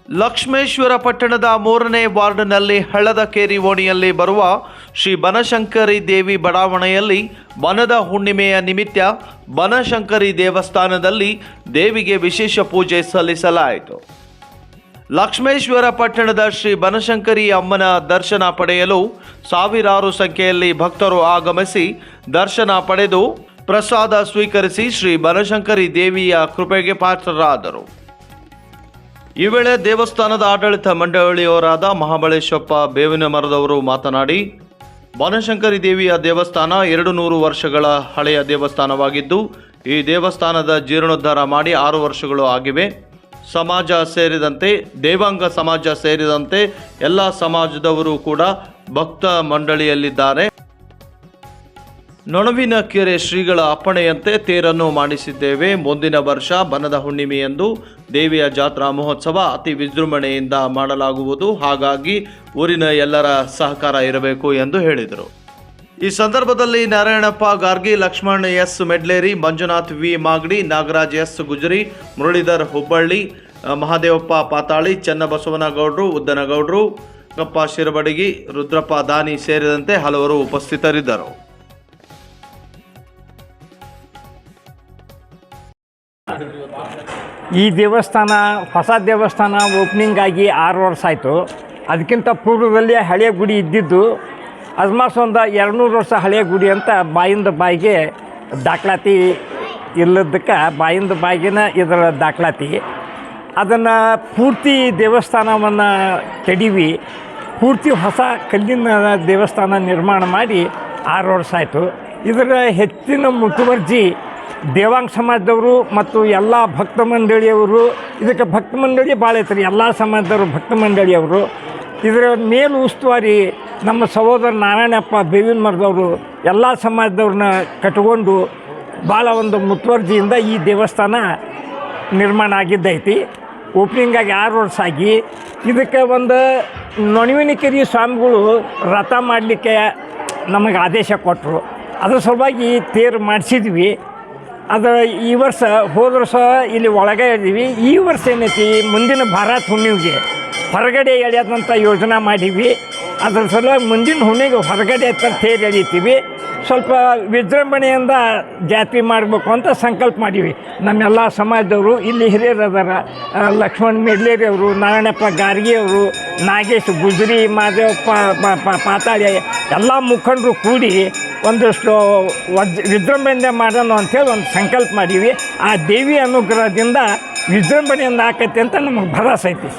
ಲಕ್ಷ್ಮೇಶ್ವರ ಪಟ್ಟಣದ 3ನೇ ವಾರ್ಡ್ನಲ್ಲಿ ಹಳ್ಳದಕೇರಿ ಓಣಿಯಲ್ಲಿ ಬರುವ ಶ್ರೀ ಬನಶಂಕರಿ ದೇವಿ ಬಡಾವಣೆಯಲ್ಲಿ ಬನದ ಹುಣ್ಣಿಮೆಯ ನಿಮಿತ್ತ ಬನಶಂಕರಿ ದೇವಸ್ಥಾನದಲ್ಲಿ ದೇವಿಗೆ ವಿಶೇಷ ಪೂಜೆ ಸಲ್ಲಿಸಲಾಯಿತು. ಲಕ್ಷ್ಮೇಶ್ವರ ಪಟ್ಟಣದ ಶ್ರೀ ಬನಶಂಕರಿ ಅಮ್ಮನ ದರ್ಶನ ಪಡೆಯಲು ಸಾವಿರಾರು ಸಂಖ್ಯೆಯಲ್ಲಿ ಭಕ್ತರು ಆಗಮಿಸಿ ದರ್ಶನ ಪಡೆದು ಪ್ರಸಾದ ಸ್ವೀಕರಿಸಿ ಶ್ರೀ ಬನಶಂಕರಿ ದೇವಿಯ ಕೃಪೆಗೆ ಪಾತ್ರರಾದರು. ಈ ವೇಳೆ ದೇವಸ್ಥಾನದ ಆಡಳಿತ ಮಂಡಳಿಯವರಾದ ಮಹಾಬಳೇಶಪ್ಪ ಬೇವಿನ ಮರದವರು ಮಾತನಾಡಿ, ಬನಶಂಕರಿ ದೇವಿಯ ದೇವಸ್ಥಾನ 200 ವರ್ಷಗಳ ಹಳೆಯ ದೇವಸ್ಥಾನವಾಗಿದ್ದು, ಈ ದೇವಸ್ಥಾನದ ಜೀರ್ಣೋದ್ಧಾರ ಮಾಡಿ 6 ವರ್ಷಗಳು ಆಗಿವೆ. ಸಮಾಜ ಸೇರಿದಂತೆ ದೇವಾಂಗ ಸಮಾಜ ಸೇರಿದಂತೆ ಎಲ್ಲ ಸಮಾಜದವರು ಕೂಡ ಭಕ್ತ ಮಂಡಳಿಯಲ್ಲಿದ್ದಾರೆ. ನೊಣವಿನಕೆರೆ ಶ್ರೀಗಳ ಅಪ್ಪಣೆಯಂತೆ ತೇರನ್ನು ಮಾಡಿಸಿದ್ದೇವೆ. ಮುಂದಿನ ವರ್ಷ ಬನದ ಹುಣ್ಣಿಮೆಯಂದು ದೇವಿಯ ಜಾತ್ರಾ ಮಹೋತ್ಸವ ಅತಿ ವಿಜೃಂಭಣೆಯಿಂದ ಮಾಡಲಾಗುವುದು. ಹಾಗಾಗಿ ಊರಿನ ಎಲ್ಲರ ಸಹಕಾರ ಇರಬೇಕು ಎಂದು ಹೇಳಿದರು. ಈ ಸಂದರ್ಭದಲ್ಲಿ Narayanappa Gargi, Lakshman S Medleri, Manjunath V Magadi, Nagaraj S Gujari, Muralidhar Hubballi, Mahadevappa Patali, ಚನ್ನಬಸವನಗೌಡರು, ಉದ್ದನಗೌಡರು, ಗಪ್ಪ ಶಿರಬಡಗಿ, ರುದ್ರಪ್ಪ ದಾನಿ ಸೇರಿದಂತೆ ಹಲವರು ಉಪಸ್ಥಿತರಿದ್ದರು. ಈ ದೇವಸ್ಥಾನ ಹೊಸ ದೇವಸ್ಥಾನ ಓಪನಿಂಗ್ ಆಗಿ 6 ವರ್ಷ ಆಯಿತು. ಅದಕ್ಕಿಂತ ಪೂರ್ವದಲ್ಲಿ ಹಳೆಯ ಗುಡಿ ಇದ್ದಿದ್ದು ಅಜ್ಮಾಸ್ ಒಂದು 200 ವರ್ಷ ಹಳೆಯ ಗುಡಿ ಅಂತ ಬಾಯಿಂದ ಬಾಯಿಗೆ ದಾಖಲಾತಿ ಇಲ್ಲದಕ್ಕೆ ಬಾಯಿಂದ ಬಾಯಿಗಿನ ಇದರ ದಾಖಲಾತಿ. ಅದನ್ನು ಪೂರ್ತಿ ದೇವಸ್ಥಾನವನ್ನು ಕೆಡವಿ ಪೂರ್ತಿ ಹೊಸ ಕಲ್ಲಿನ ದೇವಸ್ಥಾನ ನಿರ್ಮಾಣ ಮಾಡಿ 6 ವರ್ಷ ಆಯಿತು. ಇದರ ಹೆಚ್ಚಿನ ಮುತುವರ್ಜಿ ದೇವಾಂಗ ಸಮಾಜದವರು ಮತ್ತು ಎಲ್ಲ ಭಕ್ತ ಮಂಡಳಿಯವರು. ಇದಕ್ಕೆ ಭಕ್ತ ಮಂಡಳಿ ಭಾಳ ಐತ್ರಿ. ಎಲ್ಲ ಸಮಾಜದವರು ಭಕ್ತ ಮಂಡಳಿಯವರು. ಇದರ ಮೇಲು ಉಸ್ತುವಾರಿ ನಮ್ಮ ಸಹೋದರ ನಾರಾಯಣಪ್ಪ ಬೇವಿನ ಮರದವರು ಎಲ್ಲ ಸಮಾಜದವ್ರನ್ನ ಕಟ್ಕೊಂಡು ಭಾಳ ಒಂದು ಮುತುವರ್ಜಿಯಿಂದ ಈ ದೇವಸ್ಥಾನ ನಿರ್ಮಾಣ ಆಗಿದ್ದೈತಿ. ಓಪನಿಂಗ್ ಆಗಿ 6 ವರ್ಷ ಆಗಿ ಇದಕ್ಕೆ ಒಂದು ನೊಣವಿನಕೆರೆ ಸ್ವಾಮಿಗಳು ರಥ ಮಾಡಲಿಕ್ಕೆ ನಮಗೆ ಆದೇಶ ಕೊಟ್ಟರು. ಅದ್ರ ಸಲುವಾಗಿ ತೇರು ಮಾಡಿಸಿದ್ವಿ. ಅದು ಈ ವರ್ಷ ಹೋದ ವರ್ಷ ಇಲ್ಲಿ ಒಳಗೆ ಇದ್ದೀವಿ. ಈ ವರ್ಷ ಏನೈತಿ ಮುಂದಿನ ಭಾರತ್ ಹುಣ್ಣಿಮೆಗೆ ಹೊರಗಡೆ ಎಳೆಯೋದಂಥ ಯೋಜನೆ ಮಾಡೀವಿ. ಅದ್ರ ಸಲುವಾಗಿ ಮುಂದಿನ ಹುಣ್ಣಿಗೆ ಹೊರಗಡೆ ತೇರು ಎಳಿತೀವಿ. ಸ್ವಲ್ಪ ವಿಜೃಂಭಣೆಯಿಂದ ಜಾತ್ರೆ ಮಾಡಬೇಕು ಅಂತ ಸಂಕಲ್ಪ ಮಾಡೀವಿ. ನಮ್ಮೆಲ್ಲ ಸಮಾಜದವರು ಇಲ್ಲಿ ಹಿರಿಯರು ಅದಾರ. ಲಕ್ಷ್ಮಣ್ ಮೆಡ್ಲೇರಿ ಅವರು, ನಾರಾಯಣಪ್ಪ ಗಾರ್ಗಿ ಅವರು, ನಾಗೇಶ್ ಗುಜರಿ, ಮಾದೇವಪ್ಪ ಪಾತಾಳಿ ಎಲ್ಲ ಮುಖಂಡರು ಕೂಡಿ ಒಂದಷ್ಟು ವಿಜೃಂಭಣೆಯಿಂದ ಮಾಡೋಣ ಅಂಥೇಳಿ ಒಂದು ಸಂಕಲ್ಪ ಮಾಡೀವಿ. ಆ ದೇವಿ ಅನುಗ್ರಹದಿಂದ ವಿಜೃಂಭಣೆಯಿಂದ ಆಕೈತೆ ಅಂತ ನಮಗೆ ಭರವಸೆ ಐತಿ.